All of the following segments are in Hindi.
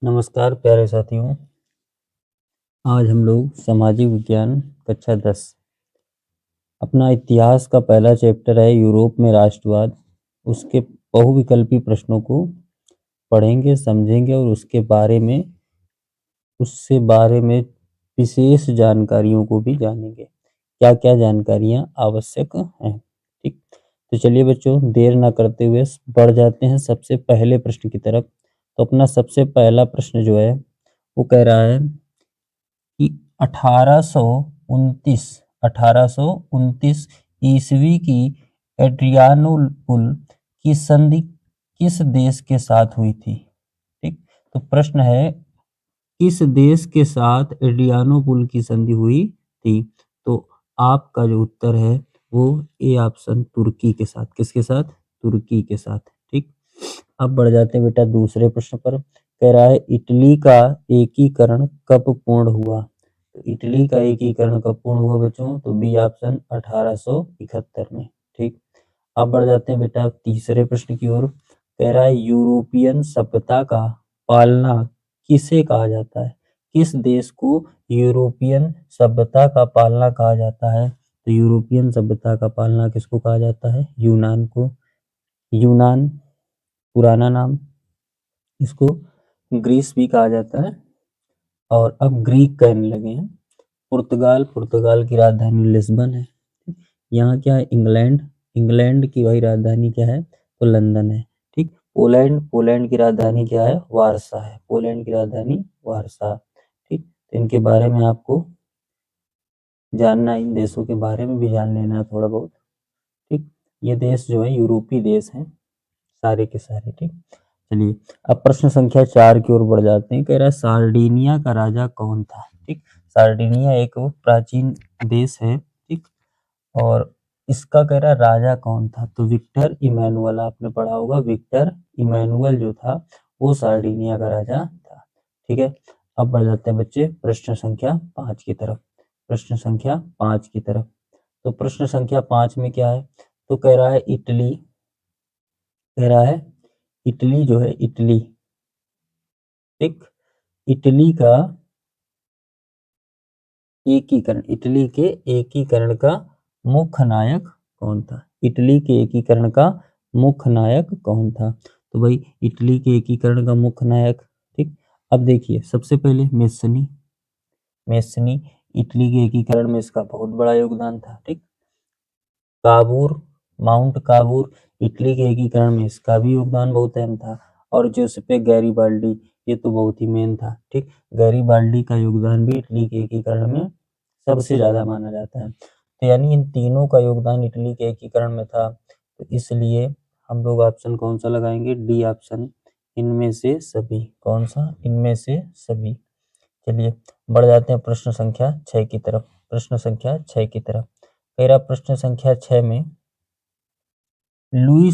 नमस्कार प्यारे साथियों। आज हम लोग सामाजिक विज्ञान कक्षा 10 अपना इतिहास का पहला चैप्टर है यूरोप में राष्ट्रवाद, उसके बहुविकल्पी प्रश्नों को पढ़ेंगे, समझेंगे और उससे बारे में विशेष जानकारियों को भी जानेंगे। क्या क्या जानकारियां आवश्यक हैं। ठीक, तो चलिए बच्चों देर ना करते हुए बढ़ जाते हैं सबसे पहले प्रश्न की तरफ। तो अपना सबसे पहला प्रश्न जो है वो कह रहा है कि 1829 ईस्वी की एड्रियानुल की संधि किस देश के साथ हुई थी। ठीक, तो प्रश्न है किस देश के साथ एड्रियानोपुल की संधि हुई थी। तो आपका जो उत्तर है वो ए ऑप्शन तुर्की के साथ। किसके साथ? तुर्की के साथ। ठीक, अब बढ़ जाते हैं बेटा दूसरे प्रश्न पर। कह रहा है इटली का एकीकरण कब पूर्ण हुआ। तो इटली का एकीकरण कब पूर्ण हुआ बच्चों? तो बी ऑप्शन 1871 में। ठीक, अब बढ़ जाते हैं बेटा तीसरे प्रश्न की ओर। कह रहा है यूरोपियन सभ्यता का पालना किसे कहा जाता है। किस देश को यूरोपियन सभ्यता का पालना कहा जाता है। तो यूरोपियन सभ्यता का पालना किसको कहा जाता है? यूनान को। यूनान पुराना नाम, इसको ग्रीस भी कहा जाता है और अब ग्रीक कहने लगे हैं। पुर्तगाल की राजधानी लिस्बन है। यहाँ क्या है? इंग्लैंड। इंग्लैंड की वही राजधानी क्या है? तो लंदन है। ठीक, पोलैंड की राजधानी क्या है? वारसा है। पोलैंड की राजधानी वारसा। ठीक, तो इनके बारे में आपको जानना, इन देशों के बारे में भी जान लेना है थोड़ा बहुत। ठीक, ये देश जो है यूरोपीय देश हैं सारे के सारे। ठीक, चलिए अब प्रश्न संख्या 4 की ओर बढ़ जाते हैं। कह रहा है सार्डिनिया का राजा कौन था। ठीक, सार्डिनिया एक प्राचीन देश है। ठीक, और इसका कह रहा है राजा कौन था। तो विक्टर इमैनुअल, आपने पढ़ा होगा विक्टर इमैनुअल जो था वो सार्डिनिया का राजा था। ठीक है, अब बढ़ जाते हैं बच्चे प्रश्न संख्या 5 की तरफ। प्रश्न संख्या 5 की तरफ। तो प्रश्न संख्या 5 में क्या है? तो कह रहा है इटली, कह रहा है इटली जो है इटली, ठीक, इटली का एकीकरण, इटली के एकीकरण का मुख्य नायक कौन था। इटली के एकीकरण का मुख्य नायक कौन था। तो भाई इटली के एकीकरण का मुख्य नायक, ठीक, अब देखिए सबसे पहले मेस्सनी। मेस्सनी इटली के एकीकरण में इसका बहुत बड़ा योगदान था। ठीक, काबूर, माउंट काबूर इटली के एकीकरण में इसका भी योगदान बहुत अहम था। और जोसेफ गैरीबाल्डी, ये तो बहुत ही मेन था। ठीक, गैरीबाल्डी का योगदान भी इटली के एकीकरण में सबसे ज्यादा माना जाता है। तो यानी इन तीनों का योगदान इटली के एकीकरण में था। तो इसलिए हम लोग ऑप्शन कौन सा लगाएंगे? डी ऑप्शन, इनमें से सभी। कौन सा? इनमें से सभी। चलिए बढ़ जाते हैं प्रश्न संख्या 6 की तरफ। प्रश्न संख्या 6 की तरफ। मेरा प्रश्न संख्या 6 में लुई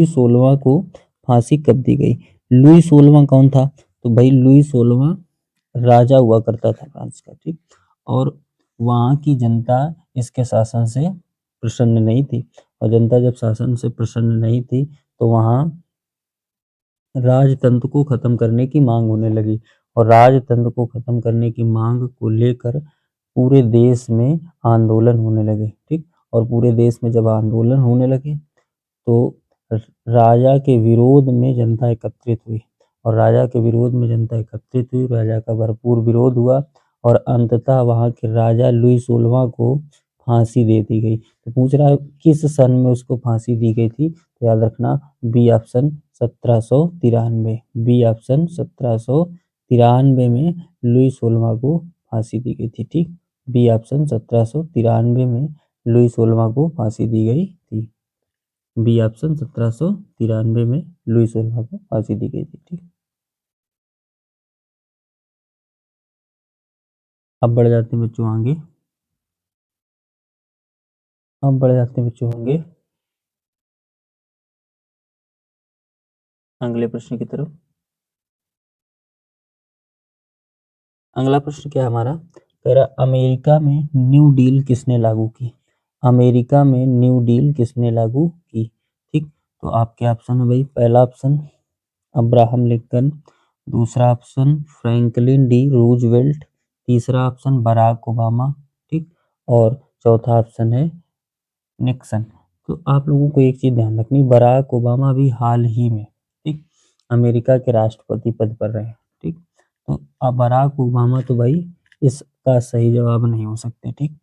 16वां को फांसी कब दी गई। लुई 16वां कौन था? तो भाई लुई 16वां राजा हुआ करता था फ्रांस का। ठीक, और वहाँ की जनता इसके शासन से प्रसन्न नहीं थी। और जनता जब शासन से प्रसन्न नहीं थी तो वहाँ राजतंत्र को खत्म करने की मांग होने लगी। और राजतंत्र को खत्म करने की मांग को लेकर पूरे देश में आंदोलन होने लगे। ठीक, और पूरे देश में जब आंदोलन होने लगे तो राजा के विरोध में जनता एकत्रित हुई। और राजा के विरोध में जनता एकत्रित हुई, राजा का भरपूर विरोध हुआ और अंततः वहां के राजा लुई 16वां को फांसी दे दी गई। तो पूछ रहा है किस सन में उसको फांसी दी गई थी। तो याद रखना बी ऑप्शन 1793। बी ऑप्शन 1793 में लुई 16वां को फांसी दी गई थी। ठीक, बी ऑप्शन 1793 में लुई 16वां को फांसी दी गई थी। बी ऑप्शन 1793 में लुई 16वां को फांसी दी गई थी। ठीक, अब बढ़ जाते हैं बच्चों आगे। अब बढ़ जाते हैं बच्चों आगे अगले प्रश्न की तरफ। अगला प्रश्न क्या है हमारा? कह रहा अमेरिका में न्यू डील किसने लागू की। अमेरिका में न्यू डील किसने लागू की। ठीक, तो आपके ऑप्शन है भाई पहला ऑप्शन अब्राहम लिंकन, दूसरा ऑप्शन फ्रैंकलिन डी रूजवेल्ट, तीसरा ऑप्शन बराक ओबामा, ठीक, और चौथा ऑप्शन है निक्सन। तो आप लोगों को एक चीज ध्यान रखनी, बराक ओबामा भी हाल ही में, ठीक, अमेरिका के राष्ट्रपति पद पर रहे, ठीक। तो अब बराक ओबामा तो भाई इसका सही जवाब नहीं हो सकते, ठीक।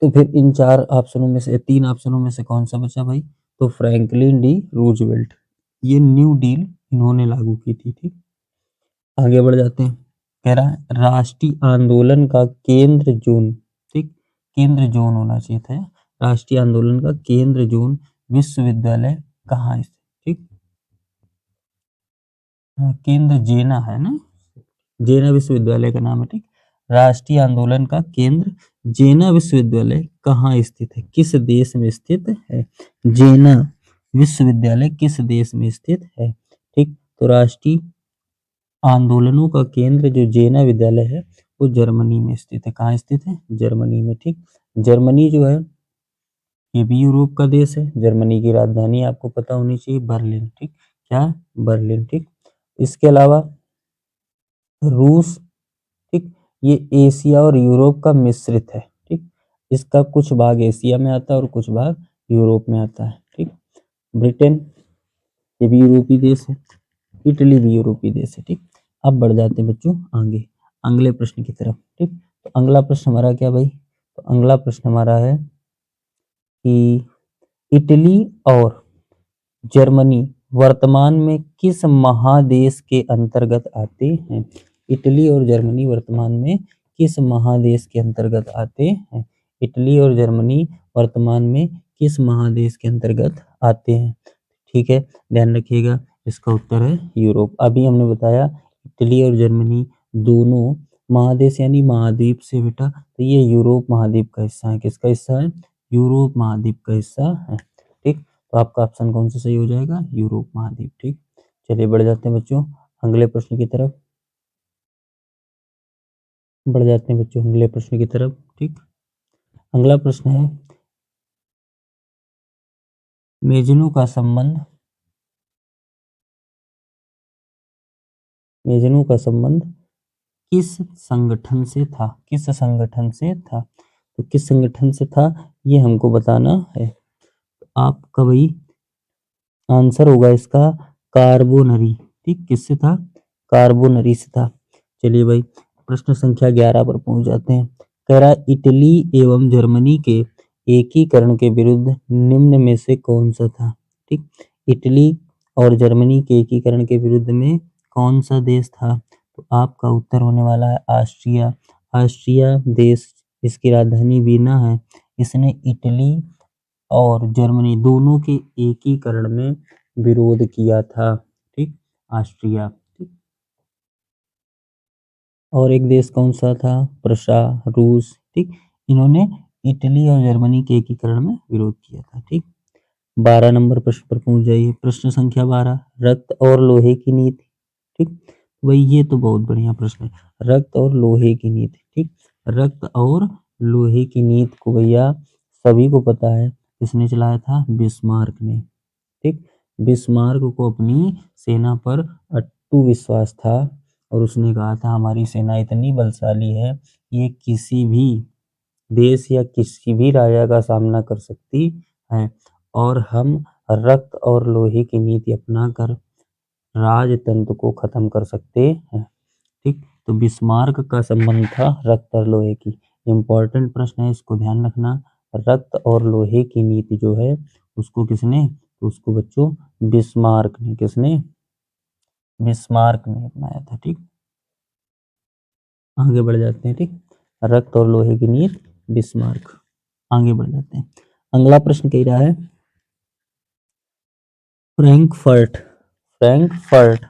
तो फिर इन चार ऑप्शनों में से, तीन ऑप्शनों में से कौन सा बचा भाई? तो फ्रैंकलिन डी रूजवेल्ट, ये न्यू डील इन्होंने लागू की थी, ठीक। आगे बढ़ जाते हैं। कह रहा है राष्ट्रीय आंदोलन का केंद्र जोन, ठीक, केंद्र जोन होना चाहिए था। राष्ट्रीय आंदोलन का केंद्र जोन विश्वविद्यालय कहाँ है, ठीक। हाँ, केंद्र जेना है ना, जेना विश्वविद्यालय का नाम है, ठीक। राष्ट्रीय आंदोलन का केंद्र जेना विश्वविद्यालय कहाँ स्थित है, किस देश में स्थित है? जेना विश्वविद्यालय किस देश में स्थित है, ठीक। तो राष्ट्रीय आंदोलनों का केंद्र जो जेना विद्यालय है वो जर्मनी में स्थित है। कहाँ स्थित है? जर्मनी में, ठीक। जर्मनी जो है ये भी यूरोप का देश है। जर्मनी की राजधानी आपको पता होनी चाहिए बर्लिन, ठीक। क्या? बर्लिन, ठीक। इसके अलावा रूस, ठीक, ये एशिया और यूरोप का मिश्रित है, ठीक। इसका कुछ भाग एशिया में आता है और कुछ भाग यूरोप में आता है, ठीक। ब्रिटेन ये भी यूरोपीय देश है। इटली भी यूरोपीय देश है, ठीक। अब बढ़ जाते हैं बच्चों आगे अगले प्रश्न की तरफ, ठीक। तो अगला प्रश्न हमारा क्या भाई? तो अगला प्रश्न हमारा है कि इटली और जर्मनी वर्तमान में किस महादेश के अंतर्गत आते हैं? इटली और जर्मनी वर्तमान में किस महादेश के अंतर्गत आते हैं? इटली और जर्मनी वर्तमान में किस महादेश के अंतर्गत आते हैं? ठीक है, ध्यान रखिएगा, इसका उत्तर है यूरोप। अभी हमने बताया इटली और जर्मनी दोनों महादेश यानी महाद्वीप से बेटा, तो ये यूरोप महाद्वीप का हिस्सा है। किसका हिस्सा है? यूरोप महाद्वीप का हिस्सा है, ठीक। तो आपका ऑप्शन कौन सा सही हो जाएगा? यूरोप महाद्वीप, ठीक। चलिए बढ़ जाते हैं बच्चों अगले प्रश्न की तरफ, बढ़ जाते हैं बच्चों अगले प्रश्न की तरफ, ठीक। अगला प्रश्न है मेजनू का संबंध, मेजनू का संबंध किस संगठन से था? किस संगठन से था? तो किस संगठन से था ये हमको बताना है। आपका भाई आंसर होगा इसका कार्बोनरी, ठीक। किससे था? कार्बोनरी से था। चलिए भाई प्रश्न संख्या 11 पर पहुंच जाते हैं। कह रहा है इटली एवं जर्मनी के एकीकरण के विरुद्ध निम्न में से कौन सा था, ठीक। इटली और जर्मनी के एकीकरण के विरुद्ध में कौन सा देश था? तो आपका उत्तर होने वाला है ऑस्ट्रिया। ऑस्ट्रिया देश, इसकी राजधानी वीना है। इसने इटली और जर्मनी दोनों के एकीकरण में विरोध किया था, ठीक। ऑस्ट्रिया, ठीक। और एक देश कौन सा था? प्रशा, रूस, ठीक। इन्होंने इटली और जर्मनी के एकीकरण में विरोध किया था, ठीक। 12 नंबर प्रश्न पर पहुंच जाइए। प्रश्न संख्या 12 रक्त और लोहे की नीति, ठीक। वही ये तो बहुत बढ़िया प्रश्न है। रक्त और लोहे की नीति, ठीक। रक्त और लोहे की नीति को भैया सभी को पता है किसने चलाया था? बिस्मार्क ने, ठीक। बिस्मार्क को अपनी सेना पर अटूट विश्वास था और उसने कहा था हमारी सेना इतनी बलशाली है ये किसी भी देश या किसी भी राजा का सामना कर सकती है और हम रक्त और लोहे की नीति अपनाकर राजतंत्र को खत्म कर सकते हैं, ठीक। तो बिस्मार्क का संबंध था रक्त और लोहे की। इंपॉर्टेंट प्रश्न है, इसको ध्यान रखना। रक्त और लोहे की नीति जो है उसको किसने? तो उसको बच्चों बिस्मार्क ने, किसने? बिस्मार्क ने अपनाया था, ठीक। आगे बढ़ जाते हैं, ठीक। रक्त और लोहे की नीति बिस्मार्क। आगे बढ़ जाते हैं। अगला प्रश्न कह रहा है फ्रैंकफर्ट, फ्रैंकफर्ट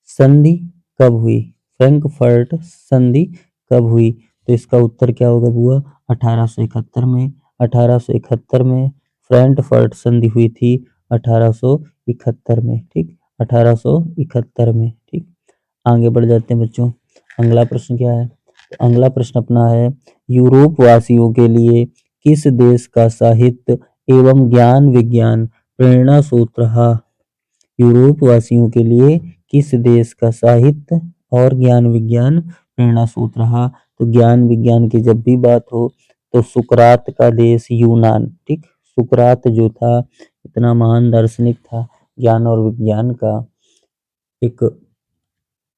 संधि कब हुई? फ्रैंकफर्ट संधि कब हुई? तो इसका उत्तर क्या होगा बुआ? 1871 में। 1871 में फ्रैंकफर्ट संधि हुई थी, 1871 में, ठीक। 1871 में, ठीक। आगे बढ़ जाते हैं बच्चों। अगला प्रश्न क्या है? तो अगला प्रश्न अपना है यूरोप वासियों के लिए किस देश का साहित्य एवं ज्ञान विज्ञान प्रेरणा स्रोत रहा? यूरोप वासियों के लिए किस देश का साहित्य और ज्ञान विज्ञान प्रेरणा स्रोत रहा? तो ज्ञान विज्ञान की जब भी बात हो तो सुकरात का देश यूनान, ठीक। सुकरात जो था इतना महान दार्शनिक था, ज्ञान और विज्ञान का एक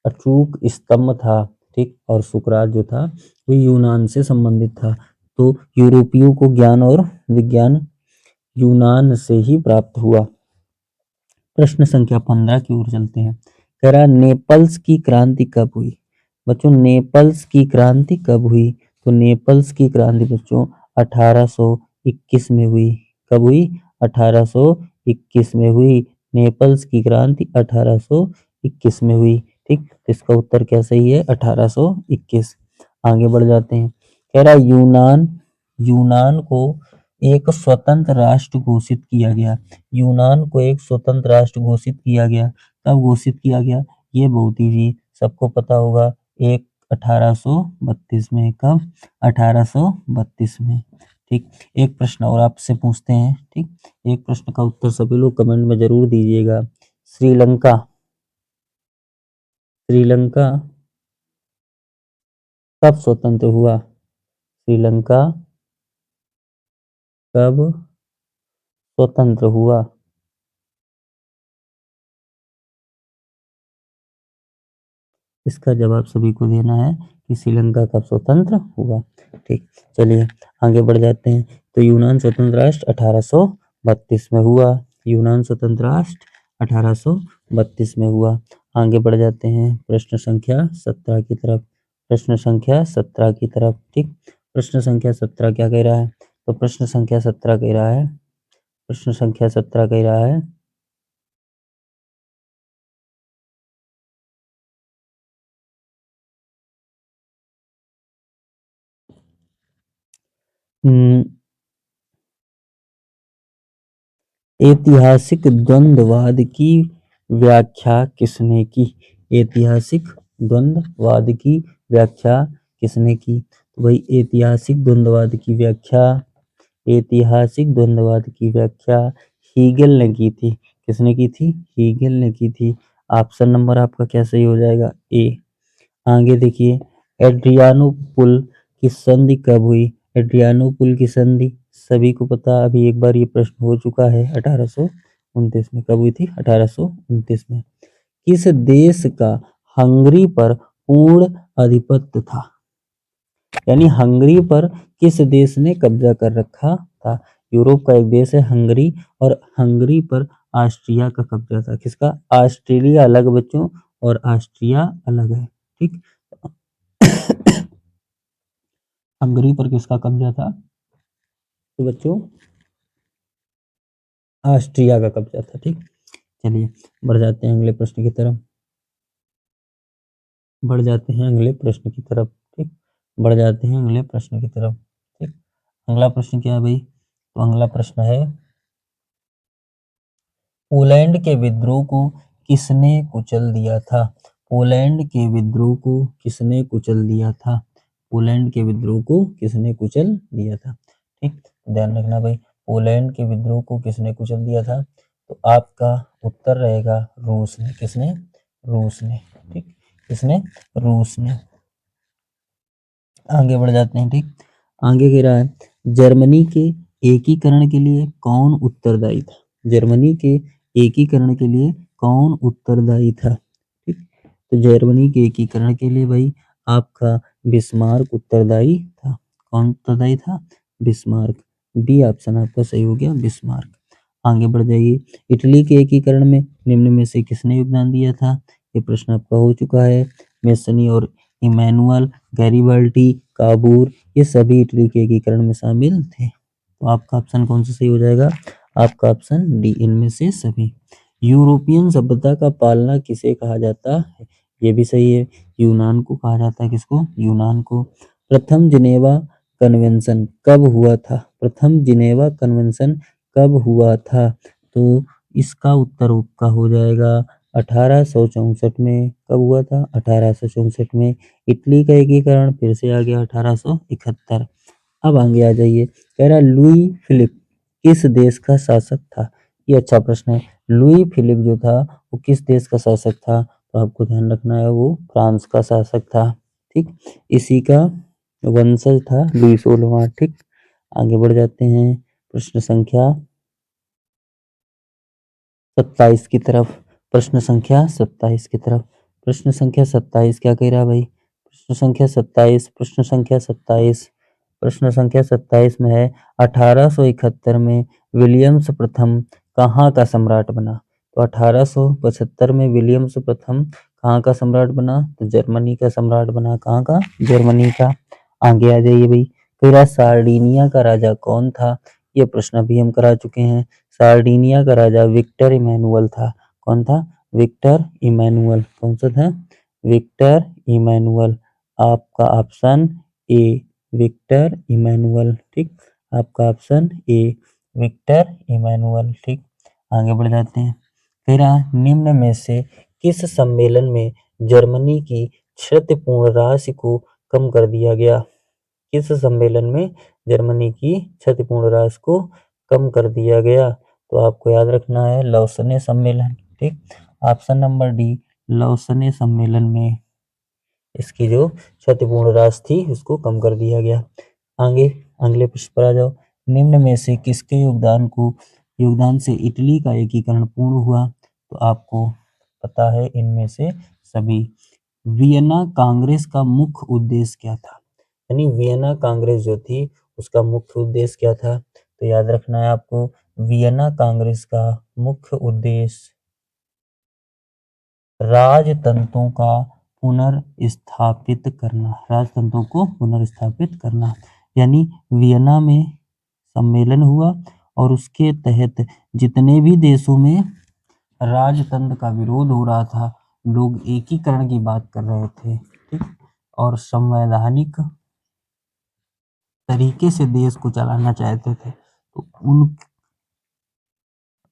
अचूक स्तंभ था, ठीक। और सुकरात जो था वो यूनान से संबंधित था। तो यूरोपियों को ज्ञान और विज्ञान यूनान से ही प्राप्त हुआ। प्रश्न संख्या 15 की ओर चलते हैं। कह रहा नेपल्स की क्रांति कब हुई? बच्चों नेपल्स की क्रांति कब हुई? तो नेपल्स की क्रांति बच्चों 1821 में हुई। कब हुई? 1821 में हुई। नेपल्स की क्रांति 1821 में हुई, ठीक। इसका उत्तर क्या सही है? 1821। आगे बढ़ जाते हैं। कह रहा यूनान को एक स्वतंत्र राष्ट्र घोषित किया गया। यूनान को एक स्वतंत्र राष्ट्र घोषित किया गया। कब घोषित किया गया? ये बहुत ही सबको पता होगा, 1832 में। कब? 1832 में, ठीक। एक प्रश्न और आपसे पूछते हैं, ठीक। एक प्रश्न का उत्तर सभी लोग कमेंट में जरूर दीजिएगा। श्रीलंका कब स्वतंत्र हुआ? श्रीलंका कब स्वतंत्र हुआ? इसका जवाब सभी को देना है कि श्रीलंका कब स्वतंत्र हुआ, ठीक। चलिए आगे बढ़ जाते हैं। तो यूनान स्वतंत्र राष्ट्र 1832 में हुआ। यूनान स्वतंत्र राष्ट्र 1832 में हुआ। आगे बढ़ जाते हैं प्रश्न संख्या 17 की तरफ। प्रश्न संख्या 17 की तरफ, ठीक। प्रश्न संख्या 17 क्या कह रहा है? तो प्रश्न संख्या 17 कह रहा है, प्रश्न संख्या 17 कह रहा है ऐतिहासिक द्वंद्ववाद की व्याख्या किसने की? ऐतिहासिक द्वंद्ववाद की व्याख्या किसने की? तो भाई ऐतिहासिक द्वंद्ववाद की व्याख्या हीगल ने की थी। किसने की थी? हीगल ने की थी। ऑप्शन नंबर आपका क्या सही हो जाएगा? ए। आगे देखिए, एड्रियानोपुल की संधि कब हुई? एड्रियानोपुल की संधि सभी को पता, अभी एक बार ये प्रश्न हो चुका है 1829 में। कब हुई थी? 1829 में। किस देश का हंगरी पर पूर्ण आधिपत्य था? यानी हंगरी पर किस देश ने कब्जा कर रखा था? यूरोप का एक देश है हंगरी, और हंगरी पर ऑस्ट्रिया का कब्जा था। किसका? ऑस्ट्रेलिया अलग बच्चों और ऑस्ट्रिया अलग है, ठीक। हंगरी पर किसका कब्जा था? तो बच्चों ऑस्ट्रिया का कब्जा था, ठीक। चलिए बढ़ जाते हैं अगले प्रश्न की तरफ। ठीक। बढ़ जाते हैं अगले प्रश्न की तरफ, ठीक। अगला प्रश्न क्या है भाई? तो अगला प्रश्न है, पोलैंड के विद्रोह को किसने कुचल दिया था? पोलैंड के विद्रोह को किसने कुचल दिया था? पोलैंड के विद्रोह को किसने कुचल दिया था, ठीक। ध्यान रखना भाई, पोलैंड के विद्रोह को किसने कुचल दिया था? तो आपका उत्तर रहेगा रूस ने। किसने? रूस ने, ठीक। किसने? रूस ने। आगे बढ़ जाते हैं, ठीक। आगे कह रहा है, जर्मनी के एकीकरण के लिए कौन उत्तरदायी था? जर्मनी के एकीकरण के लिए कौन उत्तरदायी था, ठीक। तो जर्मनी के एकीकरण के लिए भाई आपका बिस्मार्क उत्तरदायी था। कौन उत्तरदायी था? बिस्मार्क। बी ऑप्शन आपका सही हो गया, बिस्मार्क। आगे बढ़ जाइए। इटली के एकीकरण में निम्न में से किसने योगदान दिया था? ये प्रश्न आपका हो चुका है। मेसनी और इमैनुअल, गैरिबल्डी, काबूर, ये सभी इटली के एकीकरण में शामिल थे। तो आपका ऑप्शन कौन सा सही हो जाएगा? आपका ऑप्शन डी, इनमें से सभी। यूरोपियन सभ्यता का पालना किसे कहा जाता है? ये भी सही है, यूनान को कहा जाता है। किसको? यूनान को। प्रथम जिनेवा कन्वेंशन कब हुआ था? प्रथम जिनेवा कन्वेंशन कब हुआ था? तो इसका उत्तर आपका हो जाएगा 1864 में। कब हुआ था? 1864 में। इटली का एकीकरण फिर से आ गया 1871। अब आगे आ जाइए। कह रहा लुई फिलिप किस देश का शासक था? ये अच्छा प्रश्न है। लुई फिलिप जो था वो किस देश का शासक था? तो आपको ध्यान रखना है वो फ्रांस का शासक था। ठीक, इसी का वंशज था लुई 16वां। ठीक, आगे बढ़ जाते हैं प्रश्न संख्या 27 की तरफ। प्रश्न संख्या 27 की तरफ। प्रश्न संख्या 27 क्या कह रहा है भाई? प्रश्न संख्या 27, प्रश्न संख्या 27, प्रश्न संख्या 27 में है 1871 में विलियम्स प्रथम कहाँ का सम्राट बना? तो 1875 में विलियम्स प्रथम कहाँ का सम्राट बना? तो जर्मनी का सम्राट बना। कहाँ का? जर्मनी का। आगे आ जाइए भाई। कह रहा सार्डिनिया का राजा कौन था? ये प्रश्न भी हम करा चुके हैं। सार्डिनिया का राजा विक्टर इमैनुअल था। कौन था? Victor Emmanuel. कौन सा था? Victor Emmanuel. आपका ऑप्शन ए विक्टर इमैनुअल। ठीक, आपका ऑप्शन ए विक्टर इमैनुअल। ठीक, आगे बढ़ जाते हैं। फिर निम्न में से किस सम्मेलन में जर्मनी की क्षतिपूर्ण राशि को कम कर दिया गया? किस सम्मेलन में जर्मनी की क्षतिपूर्ण राशि को कम कर दिया गया? तो आपको याद रखना है लौसने सम्मेलन। ठीक, ऑप्शन नंबर डी लौसने सम्मेलन में इसकी जो क्षतिपूर्ण राशि थी उसको कम कर दिया गया। आगे अगले प्रश्न पर आ जाओ। निम्न में से किसके योगदान से इटली का एकीकरण पूर्ण हुआ? तो आपको पता है इनमें से सभी। वियना कांग्रेस का मुख्य उद्देश्य क्या था? यानी वियना कांग्रेस जो थी उसका मुख्य उद्देश्य क्या था? तो याद रखना है आपको वियना कांग्रेस का मुख्य उद्देश्य राजतंत्रों का पुनर्स्थापित करना। राजतंत्रों को पुनर्स्थापित करना। यानी वियना में सम्मेलन हुआ और उसके तहत जितने भी देशों में राजतंत्र का विरोध हो रहा था, लोग एकीकरण की बात कर रहे थे। ठीक, और संवैधानिक तरीके से देश को चलाना चाहते थे, तो उन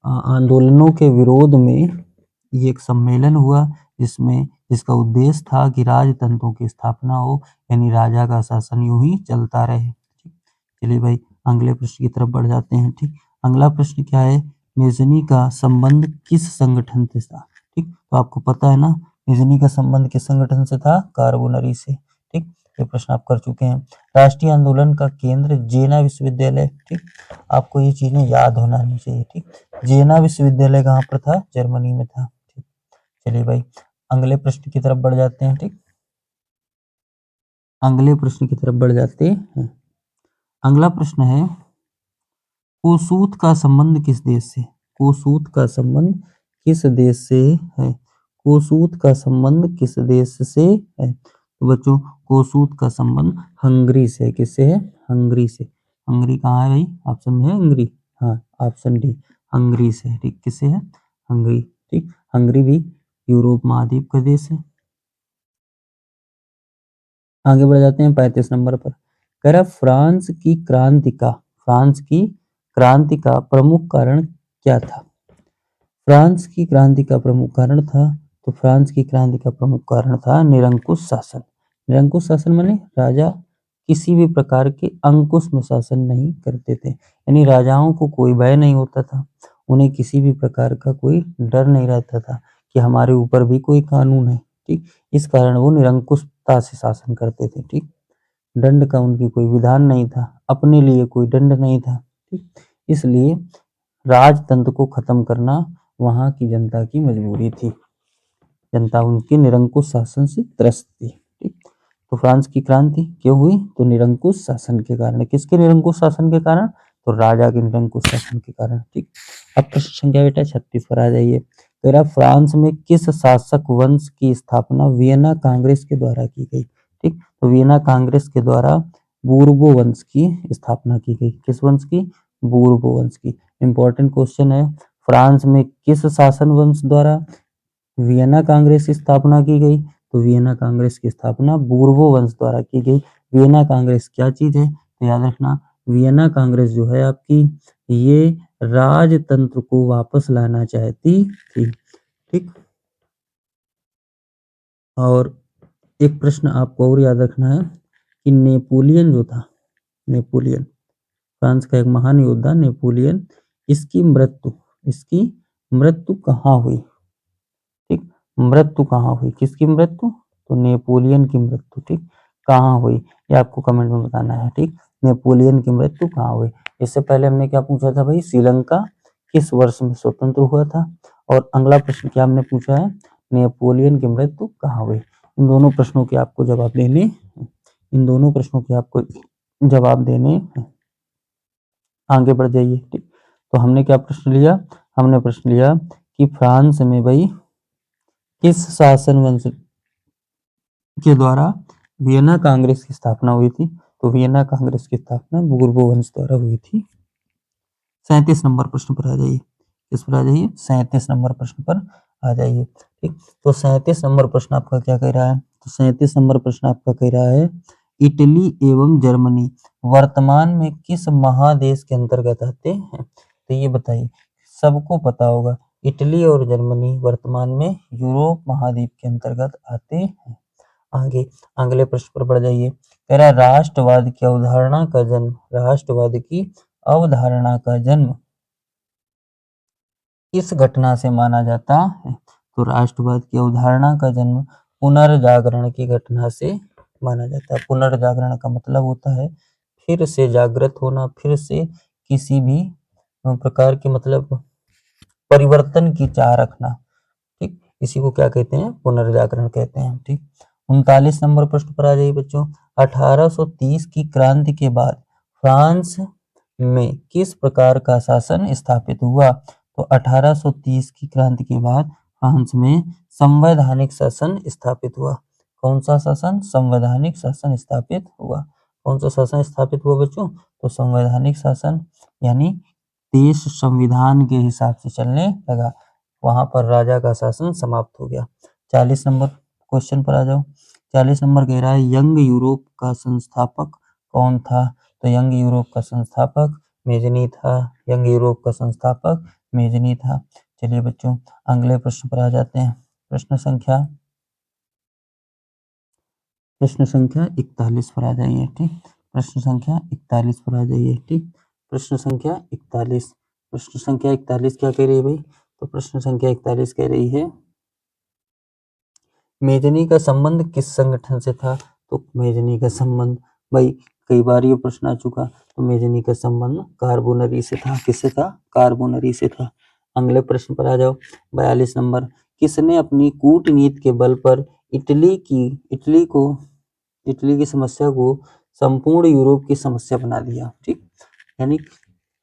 आंदोलनों के विरोध में ये एक सम्मेलन हुआ जिसका उद्देश्य था कि राजतंत्रों की स्थापना हो, यानी राजा का शासन यूं ही चलता रहे। चलिए भाई अगले प्रश्न की तरफ बढ़ जाते हैं। ठीक, अगला प्रश्न क्या है? मेजनी का संबंध किस संगठन से था? ठीक, तो आपको पता है ना मेजनी का संबंध किस संगठन से था? कार्बोनरी से। ठीक, ये प्रश्न आप कर चुके हैं। राष्ट्रीय आंदोलन का केंद्र जेना विश्वविद्यालय। ठीक, आपको ये चीजें याद होना चाहिए। ठीक, जेना विश्वविद्यालय कहाँ पर था? जर्मनी में था। ठीक, चलिए भाई अगले प्रश्न की तरफ बढ़ जाते हैं। ठीक, अगले प्रश्न की तरफ बढ़ जाते हैं। अगला प्रश्न है कोसूत का संबंध किस देश से? कोसूत का संबंध किस देश से है? कोसूत का संबंध किस देश से है? तो बच्चों कोसूत का संबंध हंगरी से। किससे है? हंगरी से। हंगरी कहाँ है भाई? ऑप्शन में है हंगरी। हाँ, ऑप्शन डी हंगरी से। ठीक, किससे है? हंगरी। ठीक, हंगरी भी यूरोप महाद्वीप का देश है। आगे बढ़ जाते हैं 35 नंबर पर। कह रहा फ्रांस की क्रांति का प्रमुख कारण क्या था? फ्रांस की क्रांति का प्रमुख कारण था, तो फ्रांस की क्रांति का प्रमुख कारण था निरंकुश शासन। निरंकुश शासन माने राजा किसी भी प्रकार के अंकुश में शासन नहीं करते थे, यानी राजाओं को कोई भय नहीं होता था, उन्हें किसी भी प्रकार का कोई डर नहीं रहता था कि हमारे ऊपर भी कोई कानून है। ठीक, इस कारण वो निरंकुशता से शासन करते थे। ठीक, दंड का उनकी कोई विधान नहीं था, अपने लिए कोई दंड नहीं था। ठीक, इसलिए राजतंत्र को खत्म करना वहां की जनता की मजबूरी थी। जनता उनके निरंकुश शासन से त्रस्त थी। ठीक, तो फ्रांस की क्रांति क्यों हुई? तो निरंकुश शासन के कारण। किसके निरंकुश शासन के कारण? तो राजा के निरंकुश शासन के कारण। ठीक, अब प्रश्न संख्या बेटा 36 पर आ जाइए। तेरा फ्रांस में किस शासक वंश की स्थापना वियना कांग्रेस के द्वारा की गई? ठीक, तो वियना कांग्रेस के द्वारा बूर्बो वंश की स्थापना की गई। किस वंश की? बूर्बो वंश की। इंपॉर्टेंट क्वेश्चन है, फ्रांस में किस शासन वंश द्वारा वियना कांग्रेस की स्थापना की गई? तो वियना कांग्रेस की स्थापना बूर्बो वंश द्वारा की गई। वियना कांग्रेस क्या चीज है? तो याद रखना वियना कांग्रेस जो है आपकी ये राजतंत्र को वापस लाना चाहती थी। ठीक, और एक प्रश्न आपको और याद रखना है कि नेपोलियन जो था, नेपोलियन फ्रांस का एक महान योद्धा नेपोलियन, इसकी मृत्यु कहाँ हुई? ठीक, मृत्यु कहाँ हुई, किसकी मृत्यु, तो नेपोलियन की मृत्यु, ठीक, कहाँ हुई ये आपको कमेंट में बताना है, ठीक, नेपोलियन की मृत्यु कहाँ हुई। इससे पहले हमने क्या पूछा था भाई, श्रीलंका किस वर्ष में स्वतंत्र हुआ था, और अगला प्रश्न क्या हमने पूछा है, नेपोलियन की मृत्यु कहाँ हुई। इन दोनों प्रश्नों के आपको जवाब देने इन दोनों प्रश्नों के आपको जवाब देने आगे बढ़ जाइए, ठीक। तो हमने क्या प्रश्न लिया, हमने प्रश्न लिया कि फ्रांस में भाई किस शासन वंश के द्वारा वियना कांग्रेस की स्थापना हुई थी, तो वियना कांग्रेस की स्थापना बूर्बो वंश द्वारा हुई थी। 37 नंबर प्रश्न पर आ जाइए, किस पर आ जाइए, 37 नंबर प्रश्न पर आ जाइए, ठीक। तो 37 नंबर प्रश्न आपका क्या कह रहा है, तो 37 नंबर प्रश्न आपका कह रहा है इटली एवं जर्मनी वर्तमान में किस महादेश के अंतर्गत आते हैं, तो ये बताइए, सबको पता होगा इटली और जर्मनी वर्तमान में यूरोप महाद्वीप के अंतर्गत आते हैं। आगे अगले प्रश्न पर बढ़ जाइए, कह रहा है राष्ट्रवाद की अवधारणा का जन्म, राष्ट्रवाद की अवधारणा का जन्म किस घटना से माना जाता है, तो राष्ट्रवाद की अवधारणा का जन्म पुनर्जागरण की घटना से माना जाता है। पुनर्जागरण का मतलब होता है फिर से जागृत होना, फिर से किसी भी प्रकार के मतलब परिवर्तन की चाह रखना, ठीक, इसी को क्या कहते हैं, पुनर्जागरण कहते हैं, ठीक। 39 नंबर प्रश्न पर आ जाइए बच्चों, 1830 की क्रांति के बाद फ्रांस में किस प्रकार का शासन स्थापित हुआ, तो 1830 की क्रांति के बाद फ्रांस में संवैधानिक शासन स्थापित हुआ। कौन सा शासन, संवैधानिक शासन स्थापित हुआ। कौन सा शासन स्थापित हुआ बच्चों, तो संवैधानिक शासन, यानी देश संविधान के हिसाब से चलने लगा, वहां पर राजा का शासन समाप्त हो गया। 40 नंबर क्वेश्चन पर आ जाओ, 40 नंबर कह रहा है यंग यूरोप का संस्थापक कौन था, तो यंग यूरोप का संस्थापक मेजनी था, यंग यूरोप का संस्थापक मेजनी था। चलिए बच्चों अगले प्रश्न पर आ जाते हैं, प्रश्न संख्या 41 पर आ जाइए, ठीक, प्रश्न संख्या 41 पर आ जाइए, ठीक, प्रश्न संख्या 41, प्रश्न संख्या 41 क्या कह रही है भाई, तो प्रश्न संख्या 41 कह रही है मेजनी का संबंध किस संगठन से था, तो मेजनी का संबंध भाई कई बार ये प्रश्न आ चुका, तो मेजनी का संबंध कार्बोनरी से था, किससे था, कार्बोनरी से था। अगले प्रश्न पर आ जाओ, 42 नंबर, किसने अपनी कूटनीति के बल पर इटली की समस्या को संपूर्ण यूरोप की समस्या बना दिया, ठीक, यानी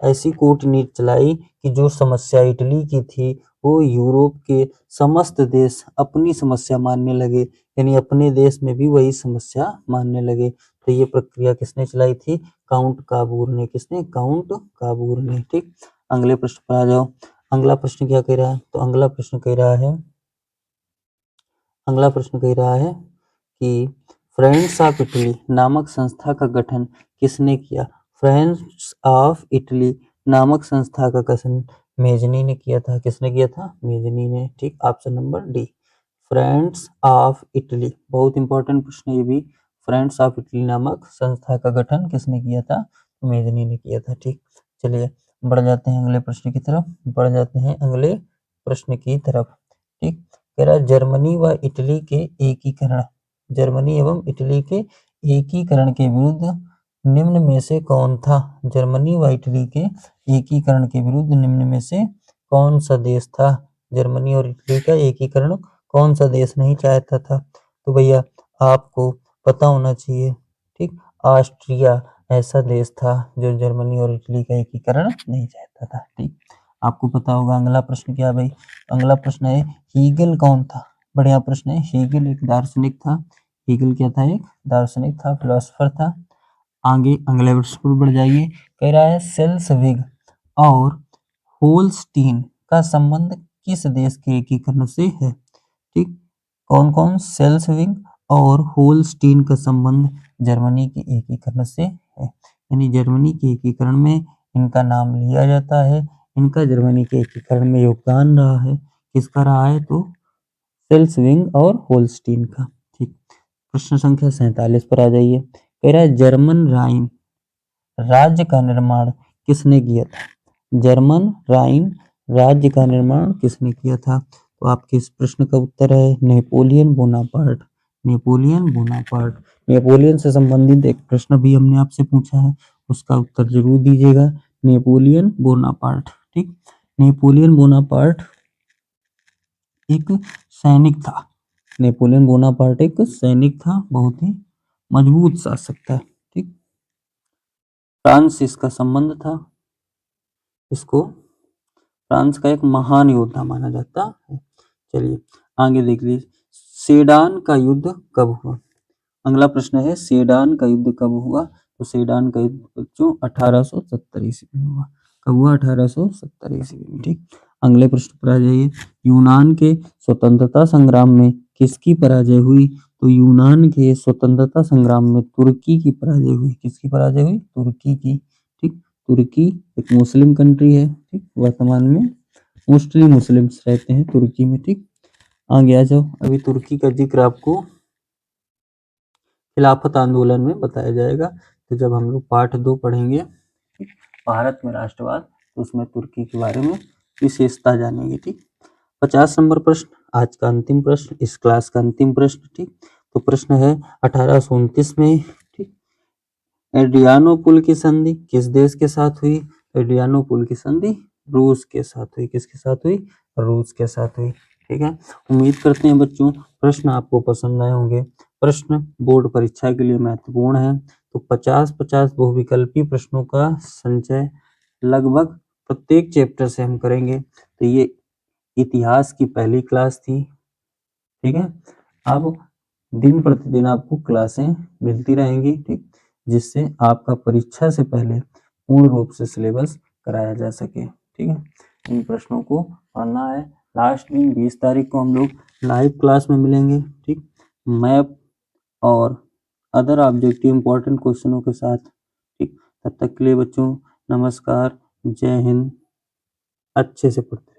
ऐसी कूटनीति चलाई कि जो समस्या इटली की थी वो यूरोप के समस्त देश अपनी समस्या मानने लगे, यानी अपने देश में भी वही समस्या मानने लगे। तो ये प्रक्रिया किसने चलाई थी, काउंट काबूर ने, किसने, काउंट काबूर ने, ठीक। अगले प्रश्न पर आ जाओ, अगला प्रश्न क्या कह रहा है, तो अगला प्रश्न कह रहा है कि फ्रेंड्स ऑफ इटली नामक संस्था का गठन किसने किया, फ्रेंड्स ऑफ इटली नामक संस्था का गठन मेजनी ने किया था, किसने किया था, मेजनी ने, ठीक, option number D, friends of Italy, बहुत इंपॉर्टेंट प्रश्न ये भी, फ्रेंड्स ऑफ इटली नामक संस्था का गठन किसने किया था, तो मेजनी ने किया था, ठीक। चलिए बढ़ जाते हैं अगले प्रश्न की तरफ, ठीक। कह रहा है जर्मनी व इटली के एकीकरण, जर्मनी एवं इटली के एकीकरण के विरुद्ध निम्न में से कौन था, जर्मनी व इटली के एकीकरण के विरुद्ध निम्न में से कौन सा देश था, जर्मनी और इटली का एकीकरण कौन सा देश नहीं चाहता था, तो भैया आपको पता होना चाहिए, ठीक, ऑस्ट्रिया ऐसा देश था जो जर्मनी और इटली का एकीकरण नहीं चाहता था, ठीक, आपको पता होगा। अगला प्रश्न क्या भाई, अगला प्रश्न है हीगल कौन था, बढ़िया प्रश्न है, हीगल एक दार्शनिक था, हीगल क्या था, एक दार्शनिक था, फिलोसफर था। आगे अगले प्रश्न पर बढ़ जाइए, कह रहा है सेल्सविग और होल्स्टीन का संबंध किस देश के एकीकरण से है, ठीक, कौन कौन, सेल्सविग और होल्स्टीन का संबंध जर्मनी के एकीकरण से है, यानी जर्मनी के एकीकरण में इनका नाम लिया जाता है, इनका जर्मनी के एकीकरण में योगदान रहा है, किसका रहा है, तो सेल्सविग और होल्स्टीन का, ठीक। प्रश्न संख्या 47 पर आ जाइए, कह रहा है जर्मन राइन राज्य का निर्माण किसने किया था, जर्मन राइन राज्य का निर्माण किसने किया था, तो आपके इस प्रश्न का उत्तर है Napoleon Bonaparte. Napoleon Bonaparte. Napoleon से संबंधित एक प्रश्न भी हमने आपसे पूछा है, उसका उत्तर जरूर दीजिएगा, नेपोलियन बोनापार्ट। ठीक, नेपोलियन बोनापार्ट एक सैनिक था। नेपोलियन बोनापार्ट एक सैनिक था, बहुत ही मजबूत शासक था। ठीक, फ्रांस से इसका संबंध था, इसको फ्रांस का एक महान योद्धा माना जाता है। चलिए आगे देख लीजिए, सेडान का युद्ध कब हुआ। अगला प्रश्न है, सेडान का युद्ध कब हुआ। तो सेडान का युद्ध बच्चों 1870 ईस्वी में हुआ। कब हुआ? 1870 ईस्वी में। ठीक, अगले प्रश्न पर आ जाइए, यूनान के स्वतंत्रता संग्राम में किसकी पराजय हुई। तो यूनान के स्वतंत्रता संग्राम में तुर्की की पराजय हुई। किसकी पराजय हुई? तुर्की की। ठीक, तुर्की एक मुस्लिम कंट्री है। ठीक, वर्तमान में मोस्टली मुस्लिम्स रहते हैं तुर्की में। ठीक, आगे आ जाओ, अभी तुर्की का जिक्र आपको खिलाफत आंदोलन में बताया जाएगा। तो जब हम लोग पार्ट 2 पढ़ेंगे भारत में राष्ट्रवाद, तो उसमें तुर्की के बारे में विशेषता जानेंगे। ठीक, 50 नंबर प्रश्न, आज का अंतिम प्रश्न, इस क्लास का अंतिम प्रश्न। ठीक, तो प्रश्न है 1829 में, ठीक, एड्रियानोपुल की संधि किस देश के साथ हुई। एड्रियानोपुल की संधि रूस के साथ हुई। किसके साथ हुई? रूस के साथ हुई। ठीक है, उम्मीद करते हैं बच्चों प्रश्न आपको पसंद आए होंगे। प्रश्न बोर्ड परीक्षा के लिए महत्वपूर्ण है। तो 50-50 बहुविकल्पी प्रश्नों का संचय लगभग प्रत्येक चैप्टर से हम करेंगे। तो ये इतिहास की पहली क्लास थी। ठीक है, अब दिन प्रतिदिन आपको क्लासें मिलती रहेंगी। ठीक, जिससे आपका परीक्षा से पहले पूर्ण रूप से सिलेबस कराया जा सके। ठीक है, इन प्रश्नों को पढ़ना है। लास्ट दिन 20 तारीख को हम लोग लाइव क्लास में मिलेंगे। ठीक, मैप और अदर ऑब्जेक्टिव इंपॉर्टेंट क्वेश्चनों के साथ। ठीक, तब तक के लिए बच्चों नमस्कार, जय हिंद, अच्छे से पढ़ते